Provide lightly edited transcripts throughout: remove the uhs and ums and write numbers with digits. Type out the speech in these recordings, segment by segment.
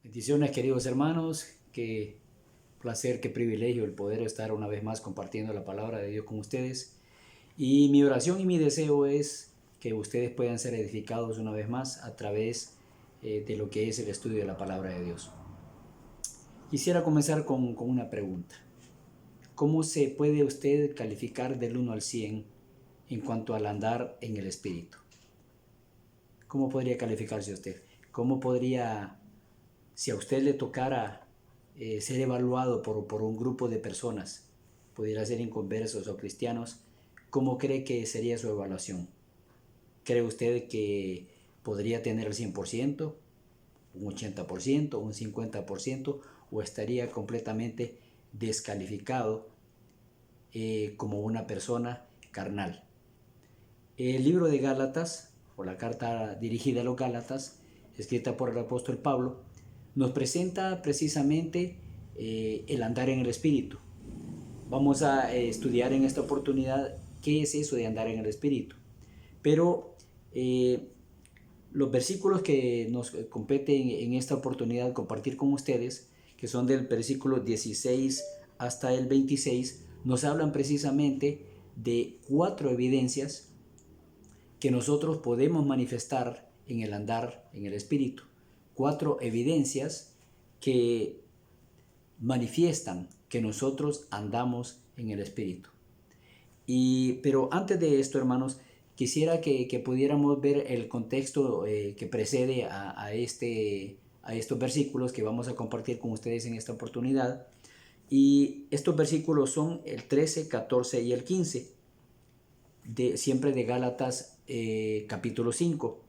Bendiciones, queridos hermanos, qué placer, qué privilegio el poder estar una vez más compartiendo la palabra de Dios con ustedes. Y mi oración y mi deseo es que ustedes puedan ser edificados una vez más a través de lo que es el estudio de la palabra de Dios. Quisiera comenzar con una pregunta. ¿Cómo se puede usted calificar del 1 al 100 en cuanto al andar en el Espíritu? ¿Cómo podría calificarse usted? ¿Cómo podría, si a usted le tocara ser evaluado por un grupo de personas, pudiera ser inconversos o cristianos, cómo cree que sería su evaluación? ¿Cree usted que podría tener el 100%, un 80%, un 50%, o estaría completamente descalificado como una persona carnal? El libro de Gálatas, o la carta dirigida a los Gálatas, escrita por el apóstol Pablo, nos presenta precisamente el andar en el Espíritu. Vamos a estudiar en esta oportunidad qué es eso de andar en el Espíritu. Pero los versículos que nos competen en esta oportunidad compartir con ustedes, que son del versículo 16 hasta el 26, nos hablan precisamente de 4 evidencias que nosotros podemos manifestar en el andar en el Espíritu. 4 evidencias que manifiestan que nosotros andamos en el Espíritu. Pero antes de esto, hermanos, quisiera que pudiéramos ver el contexto que precede a estos versículos que vamos a compartir con ustedes en esta oportunidad. Y estos versículos son el 13, 14 y el 15, siempre de Gálatas capítulo 5.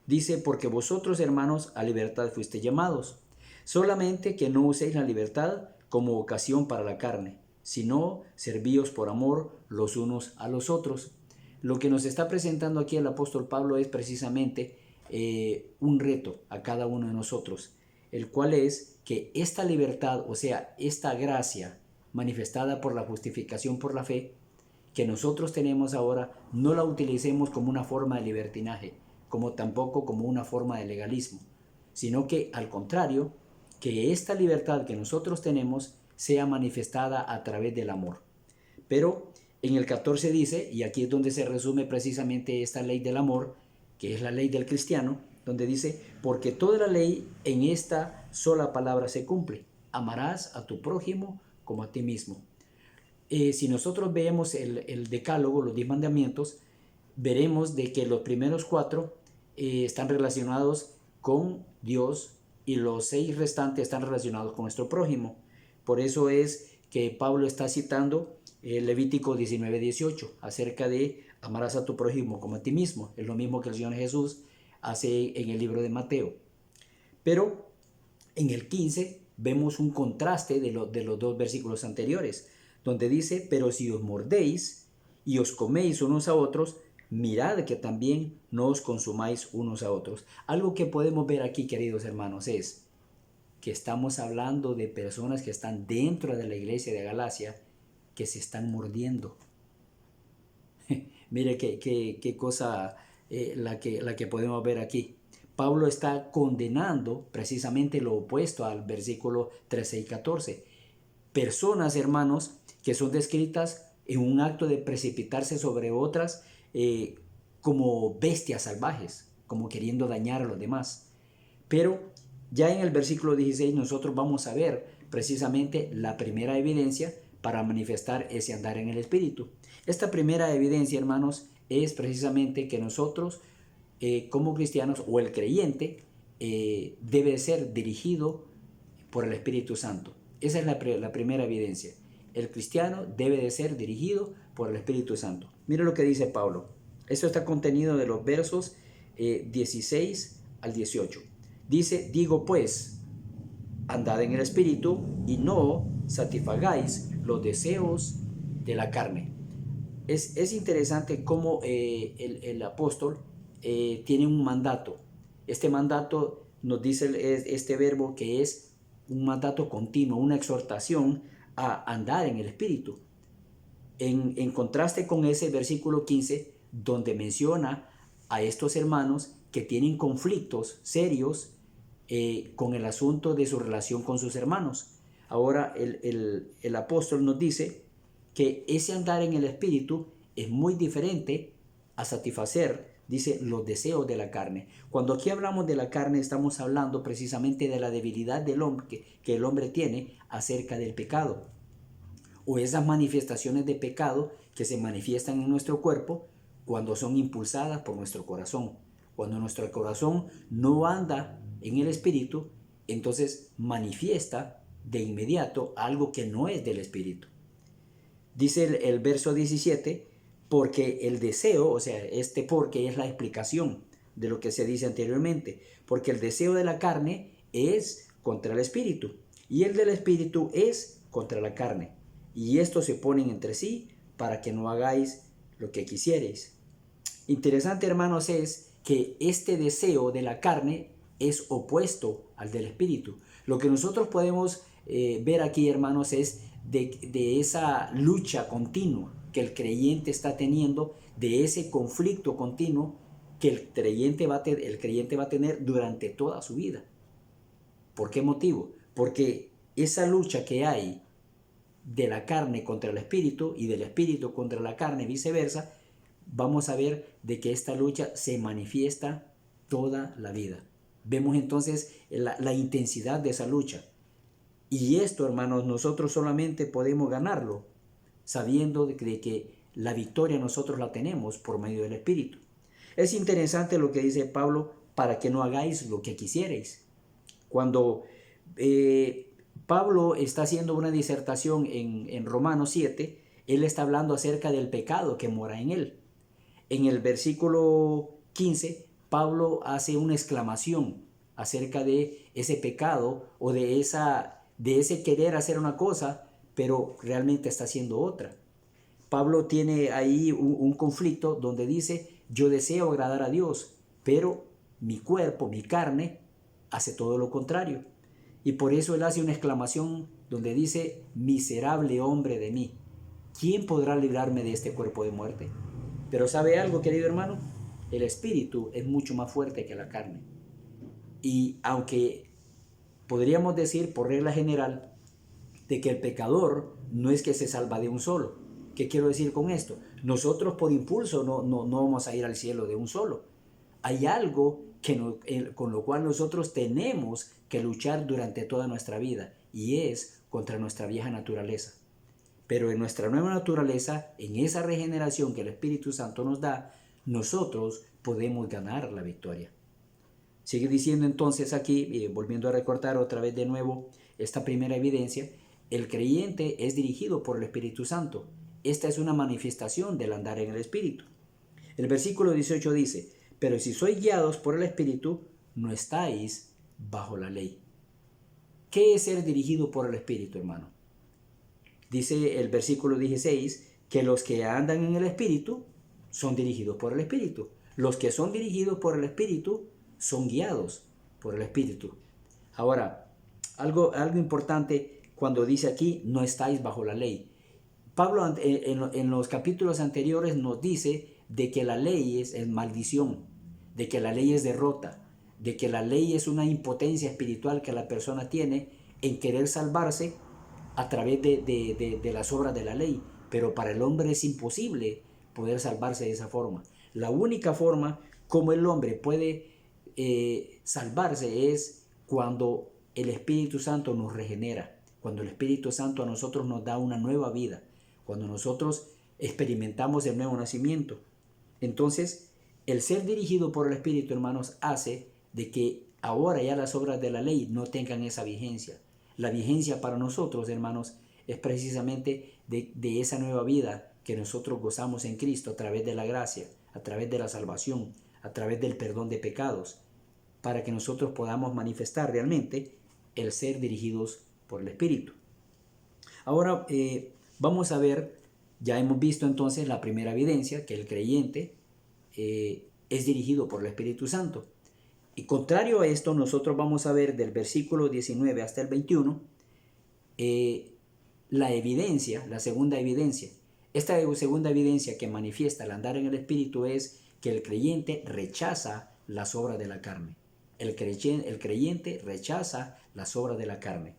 Dice: porque vosotros, hermanos, a libertad fuiste llamados, solamente que no uséis la libertad como ocasión para la carne, sino servíos por amor los unos a los otros. Lo que nos está presentando aquí el apóstol Pablo es precisamente un reto a cada uno de nosotros, el cual es que esta libertad, o sea, esta gracia manifestada por la justificación por la fe, que nosotros tenemos ahora, no la utilicemos como una forma de libertinaje, como tampoco como una forma de legalismo, sino que al contrario, que esta libertad que nosotros tenemos sea manifestada a través del amor. Pero en el 14 dice, y aquí es donde se resume precisamente esta ley del amor, que es la ley del cristiano, donde dice: porque toda la ley en esta sola palabra se cumple: amarás a tu prójimo como a ti mismo. Si nosotros vemos el decálogo, los 10 mandamientos, veremos de que los primeros 4 están relacionados con Dios y los 6 restantes están relacionados con nuestro prójimo. Por eso es que Pablo está citando Levítico 19:18 acerca de amarás a tu prójimo como a ti mismo. Es lo mismo que el Señor Jesús hace en el libro de Mateo. Pero en el 15 vemos un contraste de los 2 versículos anteriores, donde dice: pero si os mordéis y os coméis unos a otros, mirad que también no os consumáis unos a otros. Algo que podemos ver aquí, queridos hermanos, es que estamos hablando de personas que están dentro de la iglesia de Galacia, que se están mordiendo. Mire qué cosa la que podemos ver aquí. Pablo está condenando precisamente lo opuesto al versículo 13 y 14. Personas, hermanos, que son descritas en un acto de precipitarse sobre otras como bestias salvajes, como queriendo dañar a los demás. Pero ya en el versículo 16 nosotros vamos a ver precisamente la primera evidencia para manifestar ese andar en el Espíritu. Esta primera evidencia, hermanos, es precisamente que nosotros como cristianos, o el creyente, debe ser dirigido por el Espíritu Santo. Esa es la primera evidencia. El cristiano debe de ser dirigido por el Espíritu Santo. Mira lo que dice Pablo. Esto está contenido de los versos 16 al 18. Dice: digo pues, andad en el Espíritu y no satisfagáis los deseos de la carne. Es interesante cómo el apóstol tiene un mandato. Este mandato nos dice este verbo que es un mandato continuo, una exhortación a andar en el Espíritu. En contraste con ese versículo 15, donde menciona a estos hermanos que tienen conflictos serios con el asunto de su relación con sus hermanos. Ahora el apóstol nos dice que ese andar en el Espíritu es muy diferente a satisfacer, dice, los deseos de la carne. Cuando aquí hablamos de la carne, estamos hablando precisamente de la debilidad del hombre que el hombre tiene acerca del pecado, o esas manifestaciones de pecado que se manifiestan en nuestro cuerpo cuando son impulsadas por nuestro corazón. Cuando nuestro corazón no anda en el Espíritu, entonces manifiesta de inmediato algo que no es del Espíritu. Dice el verso 17, porque el deseo, o sea, este porque es la explicación de lo que se dice anteriormente, porque el deseo de la carne es contra el Espíritu y el del Espíritu es contra la carne, y estos se oponen entre sí para que no hagáis lo que quisierais. Interesante, hermanos, es que este deseo de la carne es opuesto al del Espíritu. Lo que nosotros podemos ver aquí, hermanos, es de esa lucha continua que el creyente está teniendo, de ese conflicto continuo que el creyente va a tener durante toda su vida. ¿Por qué motivo? Porque esa lucha que hay de la carne contra el espíritu y del espíritu contra la carne, viceversa, vamos a ver de que esta lucha se manifiesta toda la vida. Vemos entonces la intensidad de esa lucha. Y esto, hermanos, nosotros solamente podemos ganarlo sabiendo de que la victoria nosotros la tenemos por medio del Espíritu. Es interesante lo que dice Pablo, para que no hagáis lo que quisierais. Cuando Pablo está haciendo una disertación en Romanos 7, él está hablando acerca del pecado que mora en él. En el versículo 15, Pablo hace una exclamación acerca de ese pecado o de ese querer hacer una cosa, pero realmente está haciendo otra. Pablo tiene ahí un conflicto donde dice, yo deseo agradar a Dios, pero mi cuerpo, mi carne, hace todo lo contrario. Y por eso él hace una exclamación donde dice, miserable hombre de mí, ¿quién podrá librarme de este cuerpo de muerte? Pero ¿sabe algo, querido hermano? El espíritu es mucho más fuerte que la carne. Y aunque podríamos decir por regla general de que el pecador no es que se salva de un solo. ¿Qué quiero decir con esto? Nosotros por impulso no vamos a ir al cielo de un solo. Hay algo con lo cual nosotros tenemos que luchar durante toda nuestra vida, y es contra nuestra vieja naturaleza. Pero en nuestra nueva naturaleza, en esa regeneración que el Espíritu Santo nos da, nosotros podemos ganar la victoria. Sigue diciendo entonces aquí, volviendo a recortar otra vez de nuevo esta primera evidencia, el creyente es dirigido por el Espíritu Santo. Esta es una manifestación del andar en el Espíritu. El versículo 18 dice, pero si sois guiados por el Espíritu, no estáis bajo la ley. ¿Qué es ser dirigido por el Espíritu, hermano? Dice el versículo 16 que los que andan en el Espíritu son dirigidos por el Espíritu. Los que son dirigidos por el Espíritu son guiados por el Espíritu. Ahora, algo importante cuando dice aquí, no estáis bajo la ley. Pablo en los capítulos anteriores nos dice de que la ley es maldición, de que la ley es derrota, de que la ley es una impotencia espiritual que la persona tiene en querer salvarse a través de las obras de la ley. Pero para el hombre es imposible poder salvarse de esa forma. La única forma como el hombre puede salvarse es cuando el Espíritu Santo nos regenera, cuando el Espíritu Santo a nosotros nos da una nueva vida, cuando nosotros experimentamos el nuevo nacimiento. Entonces, el ser dirigido por el Espíritu, hermanos, hace de que ahora ya las obras de la ley no tengan esa vigencia. La vigencia para nosotros, hermanos, es precisamente de esa nueva vida que nosotros gozamos en Cristo a través de la gracia, a través de la salvación, a través del perdón de pecados, para que nosotros podamos manifestar realmente el ser dirigidos por el Espíritu. Ahora vamos a ver, ya hemos visto entonces la primera evidencia, que el creyente es dirigido por el Espíritu Santo. Y contrario a esto, nosotros vamos a ver del versículo 19 hasta el 21, la evidencia, la segunda evidencia. Esta segunda evidencia que manifiesta el andar en el Espíritu es que el creyente rechaza las obras de la carne. El creyente rechaza las obras de la carne.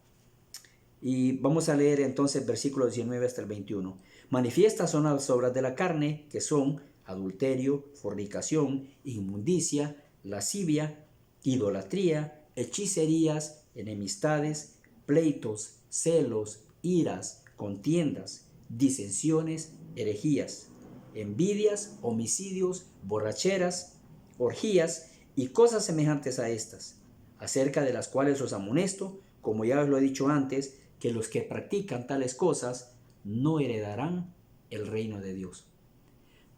Y vamos a leer entonces versículos 19 hasta el 21. Manifiestas son las obras de la carne, que son adulterio, fornicación, inmundicia, lascivia, idolatría, hechicerías, enemistades, pleitos, celos, iras, contiendas, disensiones, herejías, envidias, homicidios, borracheras, orgías y cosas semejantes a estas, acerca de las cuales os amonesto, como ya os lo he dicho antes, que los que practican tales cosas no heredarán el reino de Dios.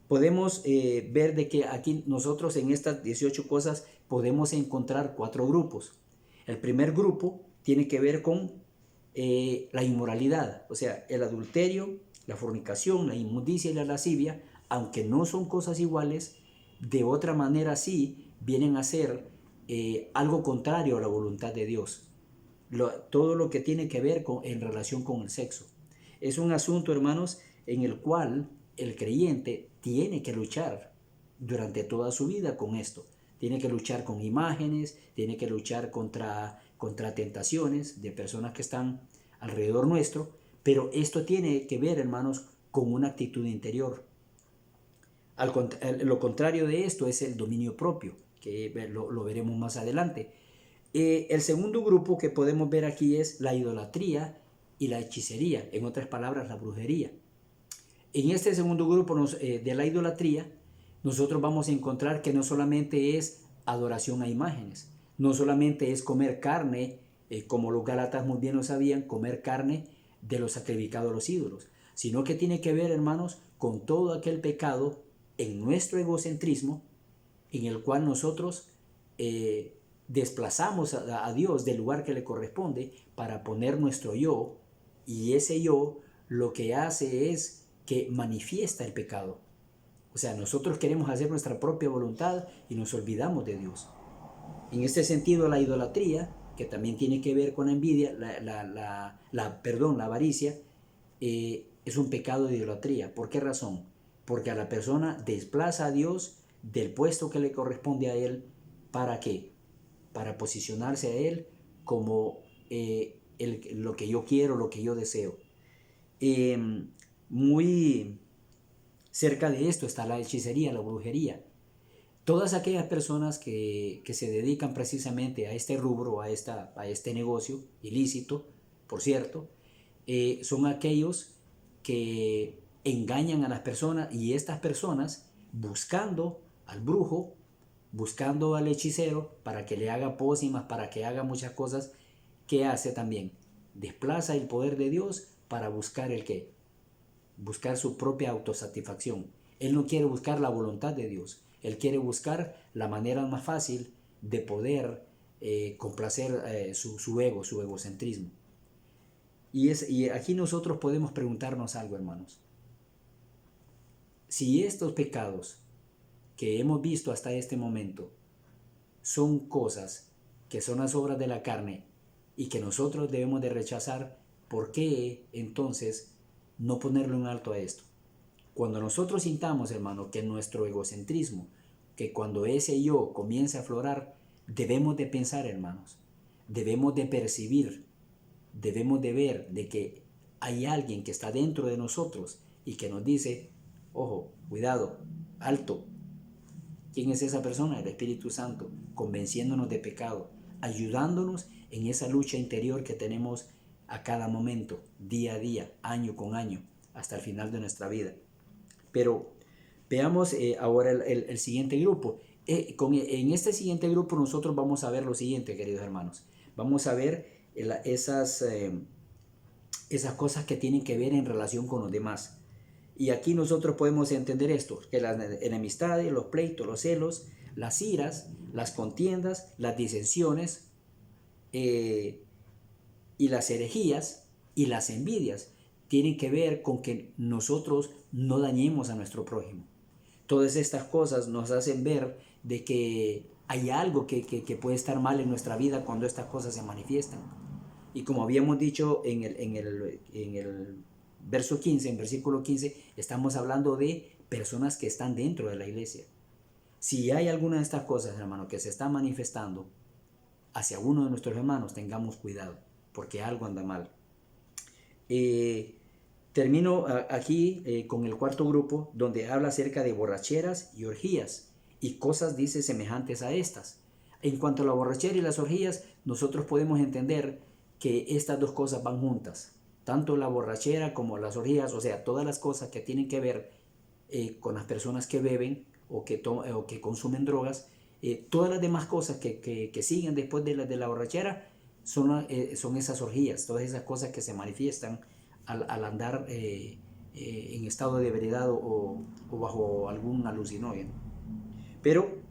Podemos ver de que aquí nosotros en estas 18 cosas podemos encontrar 4 grupos. El primer grupo tiene que ver con la inmoralidad, o sea, el adulterio, la fornicación, la inmundicia y la lascivia, aunque no son cosas iguales, de otra manera sí vienen a ser algo contrario a la voluntad de Dios. Todo lo que tiene que ver en relación con el sexo. Es un asunto, hermanos, en el cual el creyente tiene que luchar durante toda su vida con esto. Tiene que luchar con imágenes, tiene que luchar contra tentaciones de personas que están alrededor nuestro, pero esto tiene que ver, hermanos, con una actitud interior. Lo contrario de esto es el dominio propio, que lo veremos más adelante. El segundo grupo que podemos ver aquí es la idolatría y la hechicería, en otras palabras, la brujería. En este segundo grupo de la idolatría, nosotros vamos a encontrar que no solamente es adoración a imágenes, no solamente es comer carne, como los gálatas muy bien lo sabían, comer carne de los sacrificados a los ídolos, sino que tiene que ver, hermanos, con todo aquel pecado en nuestro egocentrismo, en el cual nosotros desplazamos a Dios del lugar que le corresponde para poner nuestro yo, y ese yo lo que hace es que manifiesta el pecado. O sea, nosotros queremos hacer nuestra propia voluntad y nos olvidamos de Dios. En este sentido, la idolatría, que también tiene que ver con la envidia, la avaricia, es un pecado de idolatría. ¿Por qué razón? Porque a la persona desplaza a Dios del puesto que le corresponde a él. ¿Para qué? Para posicionarse a él como lo que yo quiero, lo que yo deseo. Muy cerca de esto está la hechicería, la brujería. Todas aquellas personas que se dedican precisamente a este rubro, a este negocio ilícito, por cierto, son aquellos que engañan a las personas, y estas personas, buscando al brujo, buscando al hechicero para que le haga pócimas, para que haga muchas cosas, ¿qué hace también? Desplaza el poder de Dios para buscar el qué, buscar su propia autosatisfacción. Él no quiere buscar la voluntad de Dios, él quiere buscar la manera más fácil de poder complacer su ego, su egocentrismo. Y aquí nosotros podemos preguntarnos algo, hermanos. Si estos pecados que hemos visto hasta este momento son cosas que son las obras de la carne y que nosotros debemos de rechazar, ¿por qué entonces no ponerle un alto a esto? Cuando nosotros sintamos, hermano, que nuestro egocentrismo, que cuando ese yo comience a aflorar, debemos de pensar, hermanos, debemos de percibir, debemos de ver de que hay alguien que está dentro de nosotros y que nos dice, ojo, cuidado, alto. ¿Quién es esa persona? El Espíritu Santo, convenciéndonos de pecado, ayudándonos en esa lucha interior que tenemos a cada momento, día a día, año con año, hasta el final de nuestra vida. Pero veamos ahora el siguiente grupo. En este siguiente grupo nosotros vamos a ver lo siguiente, queridos hermanos. Vamos a ver esas cosas que tienen que ver en relación con los demás. Y aquí nosotros podemos entender esto, que las enemistades, los pleitos, los celos, las iras, las contiendas, las disensiones y las herejías y las envidias tienen que ver con que nosotros no dañemos a nuestro prójimo. Todas estas cosas nos hacen ver de que hay algo que puede estar mal en nuestra vida cuando estas cosas se manifiestan. Y como habíamos dicho en el verso 15, en versículo 15, estamos hablando de personas que están dentro de la iglesia. Si hay alguna de estas cosas, hermano, que se está manifestando, hacia uno de nuestros hermanos, tengamos cuidado, porque algo anda mal. Termino aquí con el cuarto grupo, donde habla acerca de borracheras y orgías, y cosas, dice, semejantes a estas. En cuanto a la borrachera y las orgías, nosotros podemos entender que estas dos cosas van juntas, tanto la borrachera como las orgías, o sea, todas las cosas que tienen que ver con las personas que beben o que consumen drogas, todas las demás cosas que siguen después de la borrachera son esas orgías, todas esas cosas que se manifiestan al andar en estado de ebriedad o bajo algún alucinógeno. Pero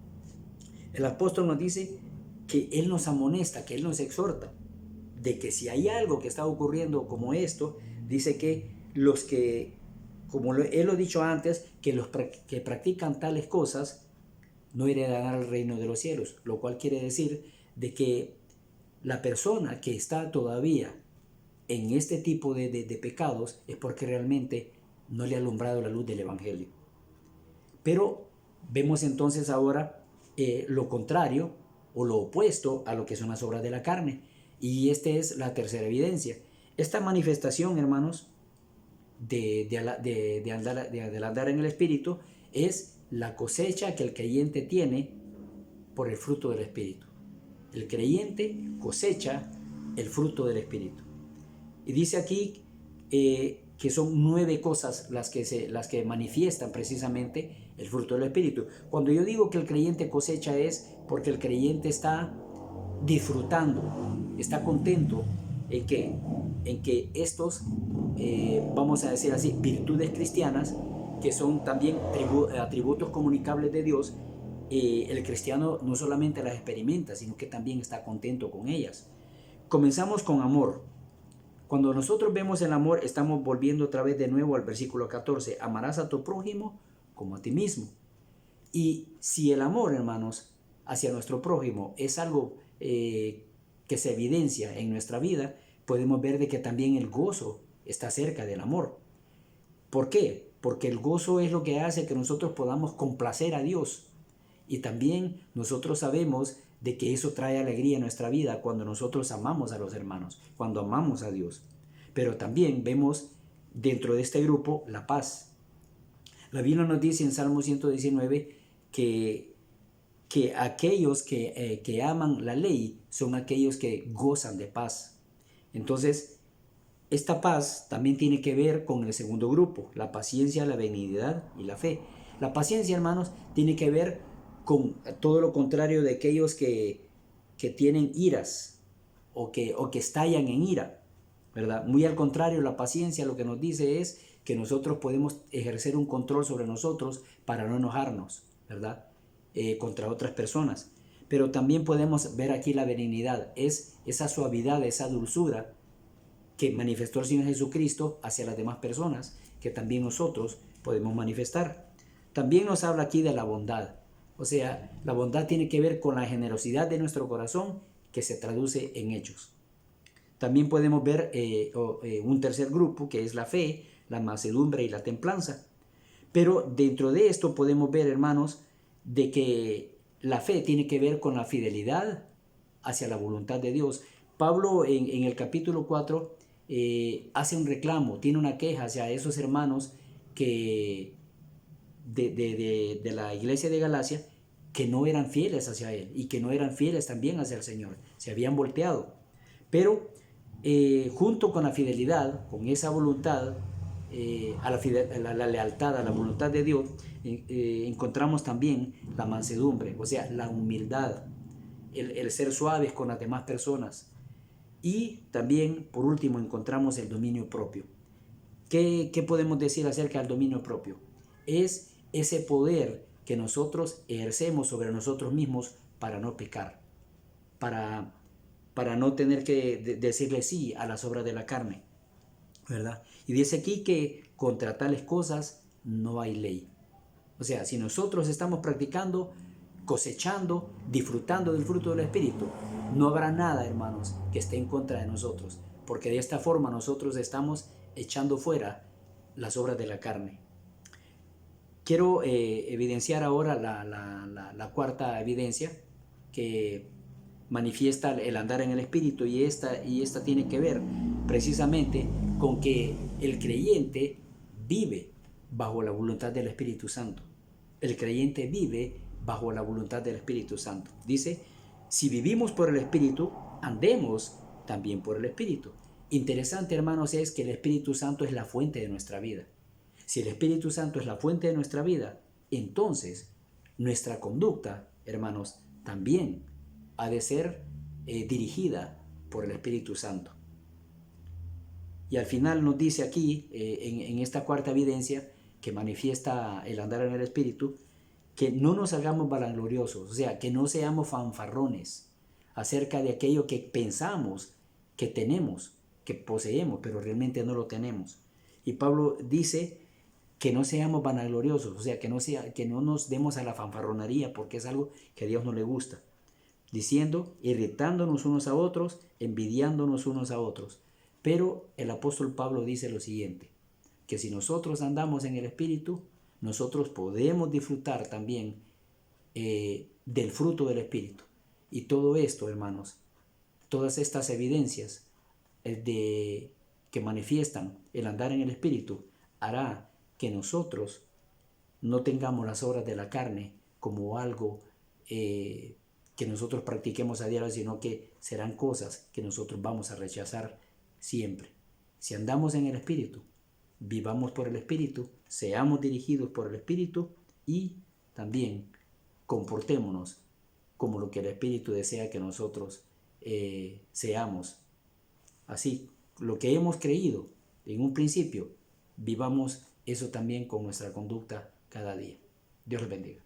el apóstol nos dice que Él nos amonesta, que Él nos exhorta, de que si hay algo que está ocurriendo como esto, dice que los que, como Él lo ha dicho antes, que los que practican tales cosas no heredarán el reino de los cielos, lo cual quiere decir de que la persona que está todavía en este tipo de pecados es porque realmente no le ha alumbrado la luz del Evangelio. Pero vemos entonces ahora lo contrario o lo opuesto a lo que son las obras de la carne. Y esta es la tercera evidencia. Esta manifestación, hermanos, del andar en el Espíritu es la cosecha que el creyente tiene por el fruto del Espíritu. El creyente cosecha el fruto del Espíritu. Y dice aquí que son 9 cosas las que manifiestan precisamente el fruto del Espíritu. Cuando yo digo que el creyente cosecha es porque el creyente está disfrutando, está contento en que estos, vamos a decir así, virtudes cristianas, que son también atributos comunicables de Dios, el cristiano no solamente las experimenta, sino que también está contento con ellas. Comenzamos con amor. Cuando nosotros vemos el amor, estamos volviendo otra vez de nuevo al versículo 14. Amarás a tu prójimo como a ti mismo. Y si el amor, hermanos, hacia nuestro prójimo es algo que se evidencia en nuestra vida, podemos ver de que también el gozo está cerca del amor. ¿Por qué? Porque el gozo es lo que hace que nosotros podamos complacer a Dios. Y también nosotros sabemos de que eso trae alegría a nuestra vida cuando nosotros amamos a los hermanos, cuando amamos a Dios. Pero también vemos dentro de este grupo la paz. La Biblia nos dice en Salmo 119 que aquellos que aman la ley son aquellos que gozan de paz. Entonces, esta paz también tiene que ver con el segundo grupo, la paciencia, la benignidad y la fe. La paciencia, hermanos, tiene que ver con todo lo contrario de aquellos que tienen iras o que estallan en ira, ¿verdad? Muy al contrario, la paciencia lo que nos dice es que nosotros podemos ejercer un control sobre nosotros para no enojarnos, ¿verdad? Contra otras personas. Pero también podemos ver aquí la benignidad, es esa suavidad, esa dulzura que manifestó el Señor Jesucristo hacia las demás personas, que también nosotros podemos manifestar. También nos habla aquí de la bondad. O sea, la bondad tiene que ver con la generosidad de nuestro corazón que se traduce en hechos. También podemos ver un tercer grupo que es la fe, la mansedumbre y la templanza. Pero dentro de esto podemos ver, hermanos, de que la fe tiene que ver con la fidelidad hacia la voluntad de Dios. Pablo en el capítulo 4 hace un reclamo, tiene una queja hacia esos hermanos que de la iglesia de Galacia que no eran fieles hacia él y que no eran fieles también hacia el Señor, se habían volteado. Pero junto con la fidelidad, con esa voluntad, a la lealtad, a la voluntad de Dios, encontramos también la mansedumbre, o sea, la humildad, el ser suaves con las demás personas. Y también, por último, encontramos el dominio propio. ¿Qué podemos decir acerca del dominio propio? Es ese poder que nosotros ejercemos sobre nosotros mismos para no pecar, para no tener que decirle sí a las obras de la carne, ¿verdad? Y dice aquí que contra tales cosas no hay ley. O sea, si nosotros estamos practicando, cosechando, disfrutando del fruto del Espíritu, no habrá nada, hermanos, que esté en contra de nosotros, porque de esta forma nosotros estamos echando fuera las obras de la carne. Quiero evidenciar ahora la cuarta evidencia, que manifiesta el andar en el Espíritu, y esta tiene que ver precisamente con que el creyente vive bajo la voluntad del Espíritu Santo. El creyente vive bajo la voluntad del Espíritu Santo. Dice, si vivimos por el Espíritu, andemos también por el Espíritu. Interesante, hermanos, es que el Espíritu Santo es la fuente de nuestra vida. Si el Espíritu Santo es la fuente de nuestra vida, entonces nuestra conducta, hermanos, también ha de ser dirigida por el Espíritu Santo. Y al final nos dice aquí, en esta cuarta evidencia que manifiesta el andar en el Espíritu, que no nos hagamos vanagloriosos, o sea, que no seamos fanfarrones acerca de aquello que pensamos que tenemos, que poseemos, pero realmente no lo tenemos. Y Pablo dice que no seamos vanagloriosos, o sea, que no nos demos a la fanfarronería, porque es algo que a Dios no le gusta. Diciendo, irritándonos unos a otros, envidiándonos unos a otros. Pero el apóstol Pablo dice lo siguiente, que si nosotros andamos en el Espíritu, nosotros podemos disfrutar también del fruto del Espíritu. Y todo esto, hermanos, todas estas evidencias que manifiestan el andar en el Espíritu, hará que nosotros no tengamos las obras de la carne como algo que nosotros practiquemos a diario, sino que serán cosas que nosotros vamos a rechazar siempre. Si andamos en el Espíritu, vivamos por el Espíritu, seamos dirigidos por el Espíritu y también comportémonos como lo que el Espíritu desea que nosotros seamos. Así, lo que hemos creído en un principio, vivamos eso también con nuestra conducta cada día. Dios les bendiga.